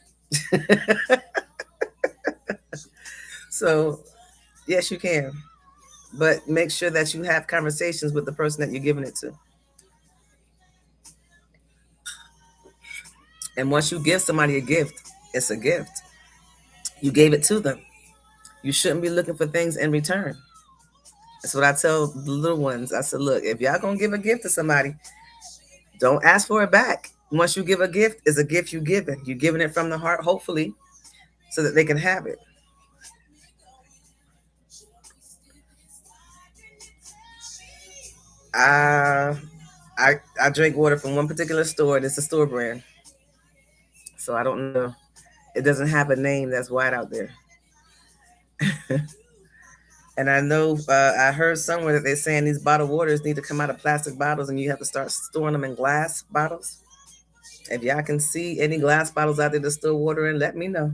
So, yes, you can. But make sure that you have conversations with the person that you're giving it to. And once you give somebody a gift, it's a gift. You gave it to them. You shouldn't be looking for things in return. That's what I tell the little ones. I said, look, if y'all gonna give a gift to somebody, don't ask for it back. Once you give a gift, it's a gift you giving. You're giving it from the heart, hopefully, so that they can have it. Uh, I drink water from one particular store. It's a store brand, so I don't know. It doesn't have a name that's wide out there. And I know I heard somewhere that they're saying these bottled waters need to come out of plastic bottles, and you have to start storing them in glass bottles. If y'all can see any glass bottles out there to store water in, let me know.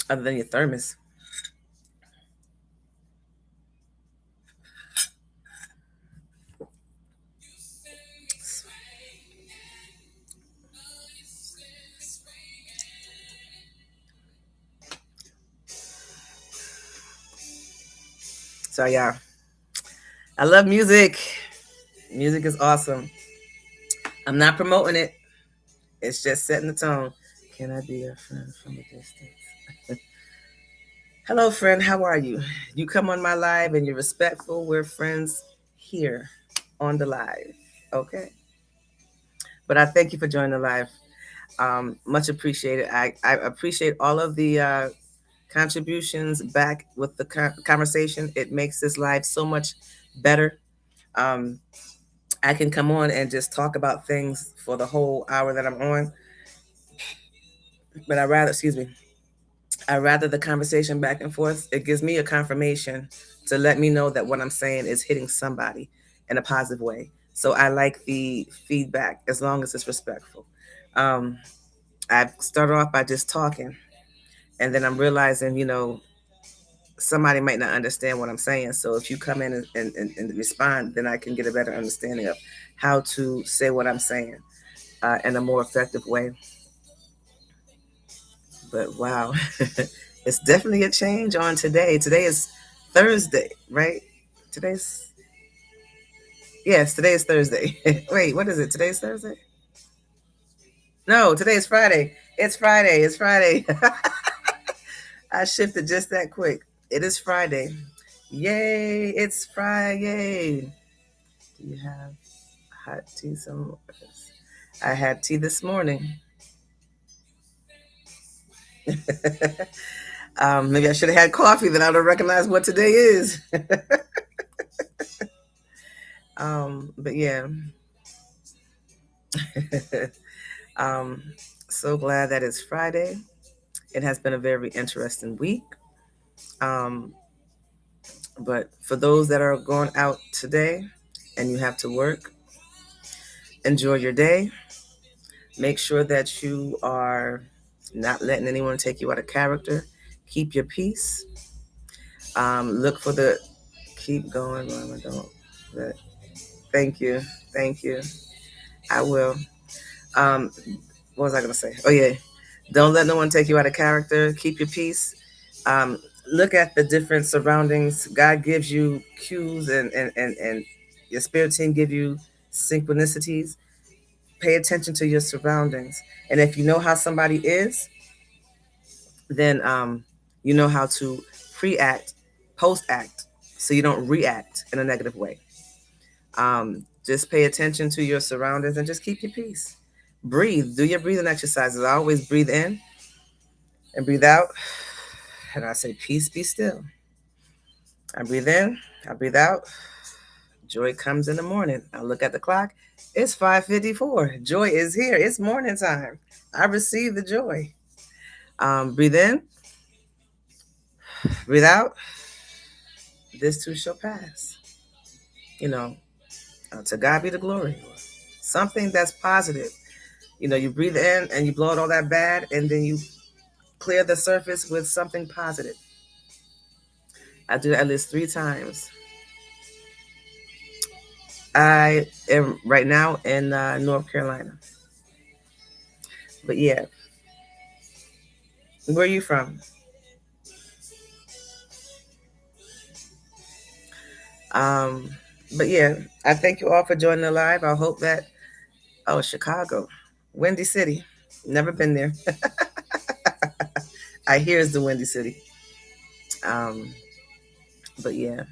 Other than your thermos. So yeah, I love music. Music is awesome. I'm not promoting it. It's just setting the tone. Can I be your friend from a distance? Hello, friend. How are you? You come on my live and you're respectful. We're friends here on the live. Okay. But I thank you for joining the live. Much appreciated. I appreciate all of the contributions back with the conversation, it makes this live so much better. Um, I can come on and just talk about things for the whole hour that I'm on, but I rather, excuse me, I rather the conversation back and forth. It gives me a confirmation to let me know that what I'm saying is hitting somebody in a positive way. So I like the feedback as long as it's respectful. Um, I start off by just talking, and then I'm realizing, somebody might not understand what I'm saying. So if you come in and respond, then I can get a better understanding of how to say what I'm saying in a more effective way. But wow, it's definitely a change on today. Today is Thursday, right? Today's yes, today is Thursday. Wait, what is it? Today's Thursday? No, today is Friday. It's Friday. It's Friday. I shifted just that quick. It is Friday. Yay! It's Friday. Do you have hot tea some? I had tea this morning. Maybe I should have had coffee, then I would have recognized what today is. But yeah. um, so glad that it's Friday. It has been a very interesting week. Um, but for those that are going out today and you have to work, enjoy your day. Make sure that you are not letting anyone take you out of character. Keep your peace. Look for the keep going, Mama. Don't. But thank you, thank you. I will. Um, what was I gonna say? Oh yeah, don't let no one take you out of character. Keep your peace. Um, Look at the different surroundings. God gives you cues, and your spirit team give you synchronicities. Pay attention to your surroundings, and if you know how somebody is, then you know how to pre-act, post-act, so you don't react in a negative way. Just pay attention to your surroundings and just keep your peace. Breathe. Do your breathing exercises. I always breathe in and breathe out, and I say, "Peace, be still." I breathe in, I breathe out. Joy comes in the morning. I look at the clock. It's 5:54. Joy is here. It's morning time. I receive the joy. Breathe in, breathe out. This too shall pass. You know, to God be the glory. Something that's positive. You breathe in and you blow out all that bad, and then you clear the surface with something positive. I do that at least 3 times. I am right now in North Carolina. But yeah, where are you from? Um, but yeah, I thank you all for joining the live. I hope that, oh, Chicago, Windy City. Never been there. I hear it's the Windy City. Um, but yeah.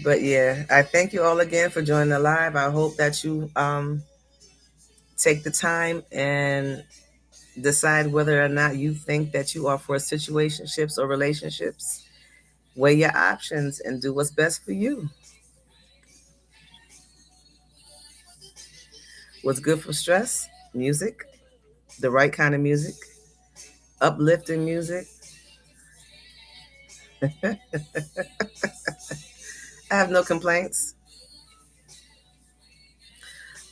But yeah, I thank you all again for joining the live. I hope that you take the time and decide whether or not you think that you are for situationships or relationships. Weigh your options and do what's best for you. What's good for stress? Music, the right kind of music, uplifting music. I have no complaints.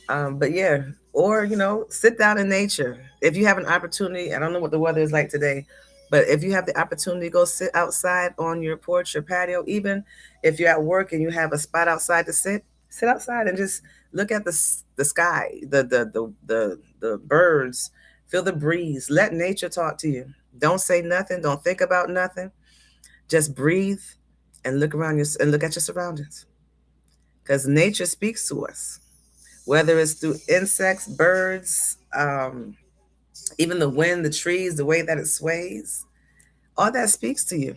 But yeah, or sit down in nature. If you have an opportunity, I don't know what the weather is like today, but if you have the opportunity to go sit outside on your porch or patio, even if you're at work and you have a spot outside to sit outside and just look at the sky, the birds, feel the breeze. Let nature talk to you. Don't say nothing. Don't think about nothing. Just breathe and look around you and look at your surroundings, because nature speaks to us, whether it's through insects, birds, even the wind, the trees, the way that it sways. All that speaks to you.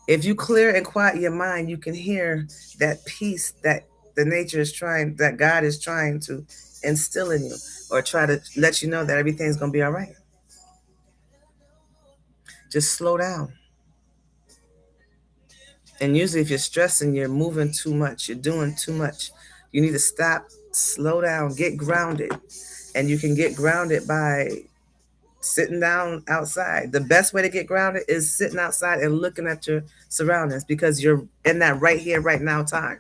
If you clear and quiet your mind, you can hear that peace that the nature is trying, that God is trying to instill in you or try to let you know that everything's going to be all right. Just slow down. And usually, if you're stressing, you're moving too much, you're doing too much. You need to stop, slow down, get grounded. And you can get grounded by sitting down outside. The best way to get grounded is sitting outside and looking at your surroundings because you're in that right here, right now time.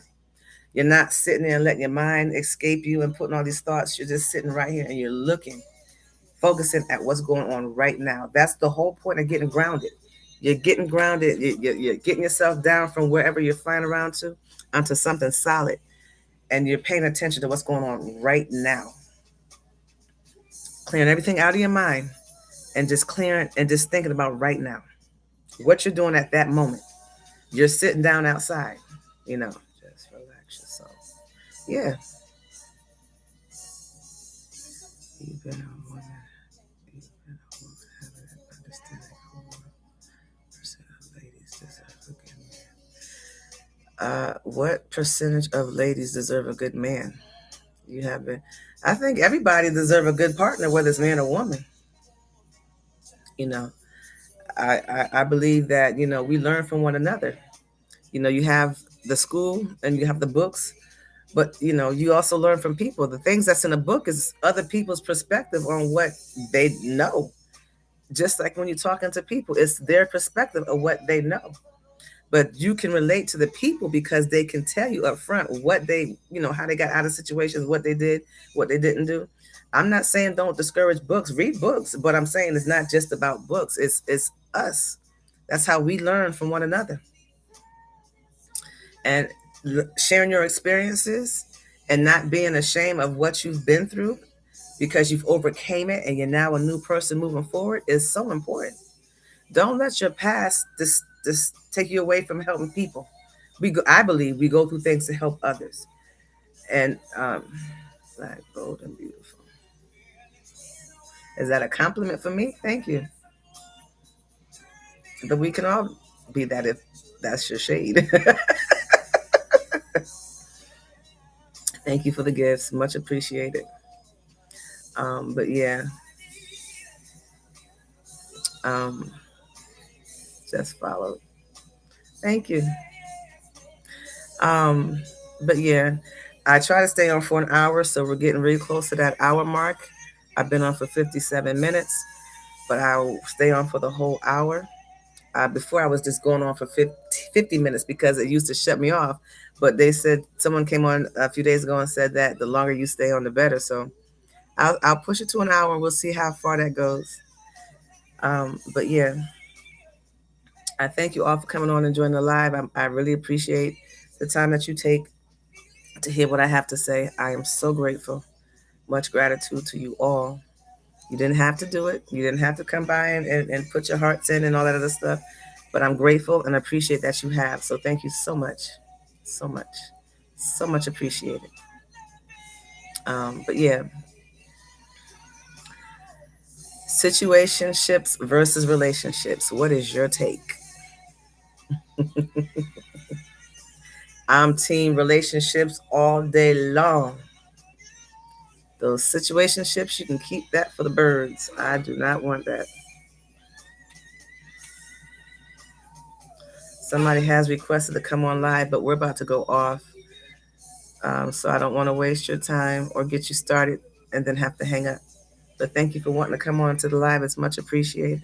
You're not sitting there and letting your mind escape you and putting all these thoughts. You're just sitting right here and you're looking, focusing at what's going on right now. That's the whole point of getting grounded. You're getting grounded. You're getting yourself down from wherever you're flying around to onto something solid. And you're paying attention to what's going on right now. Clearing everything out of your mind and just clearing and just thinking about right now. What you're doing at that moment. You're sitting down outside, just relax yourself. Yeah. You've been a woman. You've been a woman having an understanding of 1% of ladies deserve a good man. What percentage of ladies deserve a good man? You have been. I think everybody deserves a good partner, whether it's man or woman. You know, I believe that, we learn from one another. You have the school and you have the books, but you also learn from people. The things that's in a book is other people's perspective on what they know. Just like when you're talking to people, it's their perspective of what they know. But you can relate to the people because they can tell you up front what they, how they got out of situations, what they did, what they didn't do. I'm not saying don't discourage books, read books, but I'm saying it's not just about books. It's us. That's how we learn from one another. And sharing your experiences and not being ashamed of what you've been through because you've overcame it and you're now a new person moving forward is so important. Don't let your past this take you away from helping people. I believe we go through things to help others. And Black, bold, and beautiful. Is that a compliment for me? Thank you. But we can all be that if that's your shade. Thank you for the gifts. Much appreciated. But yeah, um, just followed. Thank you. Um, but yeah, I try to stay on for an hour, so we're getting really close to that hour mark. I've been on for 57 minutes, but I'll stay on for the whole hour. Before I was just going on for 50 minutes because it used to shut me off. But they said someone came on a few days ago and said that the longer you stay on, the better. So I'll push it to an hour and we'll see how far that goes. But yeah, I thank you all for coming on and joining the live. I really appreciate the time that you take to hear what I have to say. I am so grateful. Much gratitude to you all. You didn't have to do it. You didn't have to come by and put your hearts in and all that other stuff. But I'm grateful and appreciate that you have. So thank you so much. So much. So much appreciated. But yeah, situationships versus relationships. What is your take? I'm team relationships all day long. Those situationships, you can keep that for the birds. I do not want that. Somebody has requested to come on live, but we're about to go off. So I don't want to waste your time or get you started and then have to hang up. But thank you for wanting to come on to the live. It's much appreciated.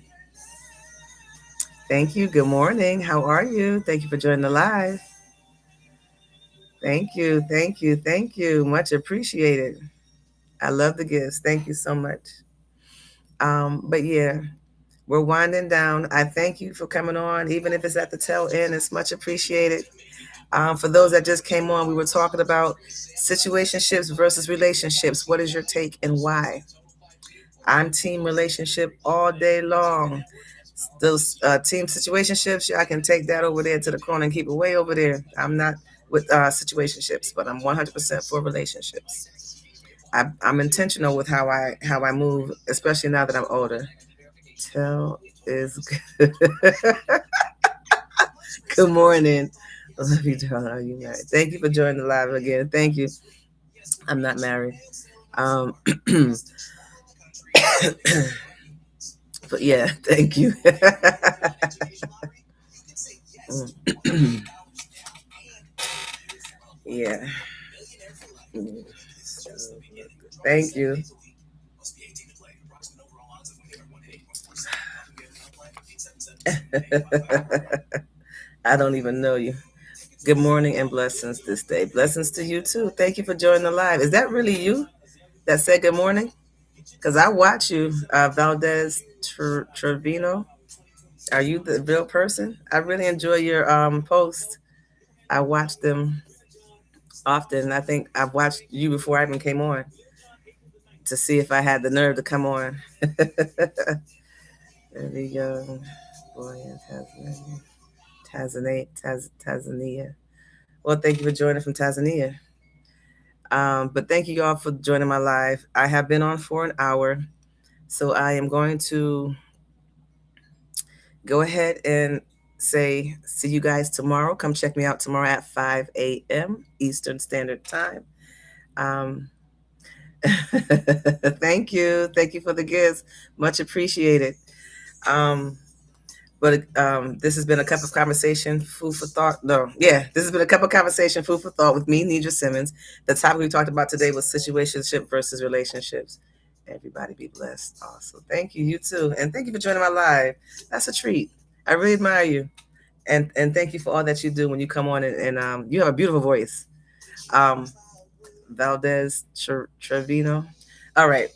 Thank you. Good morning. How are you? Thank you for joining the live. Thank you. Thank you. Thank you. Much appreciated. I love the gifts. Thank you so much. But yeah, we're winding down. I thank you for coming on, even if it's at the tail end. It's much appreciated. For those that just came on, we were talking about situationships versus relationships. What is your take and why? I'm team relationship all day long. Those team situationships, I can take that over there to the corner and keep it way over there. I'm not with situationships, but I'm 100% for relationships. I'm intentional with how I move, especially now that I'm older. Tell is good. Good morning. I love you, darling. Are you married? Thank you for joining the live again. Thank you. I'm not married. Um, but yeah, thank you. Yeah. Thank you. I don't even know you. Good morning and blessings this day. Blessings to you too. Thank you for joining the live. Is that really you that said good morning? Because I watch you, Valdez Trevino. Are you the real person? I really enjoy your posts. I watch them often. I think I've watched you before I even came on to see if I had the nerve to come on. Very young boy in Tanzania. Well, thank you for joining from Tanzania. But thank you all for joining my live. I have been on for an hour, so I am going to go ahead and say see you guys tomorrow. Come check me out tomorrow at 5 a.m. Eastern Standard Time. Um, thank you. Thank you for the gifts. Much appreciated. Um, but this has been a cup of conversation, food for thought. No, yeah, this has been a cup of conversation, food for thought with me, Nidra Simmons. The topic we talked about today was situationship versus relationships. Everybody be blessed. Awesome. Thank you. You too. And thank you for joining my live. That's a treat. I really admire you. And thank you for all that you do when you come on and you have a beautiful voice. Um, Valdez Trevino. All right.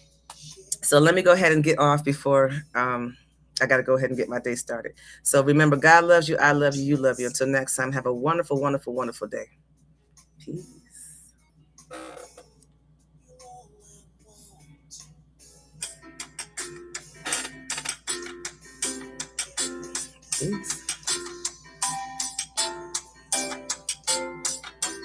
So let me go ahead and get off before I got to go ahead and get my day started. So remember, God loves you. I love you. You love you. Until next time, have a wonderful, wonderful, wonderful day. Peace. Peace.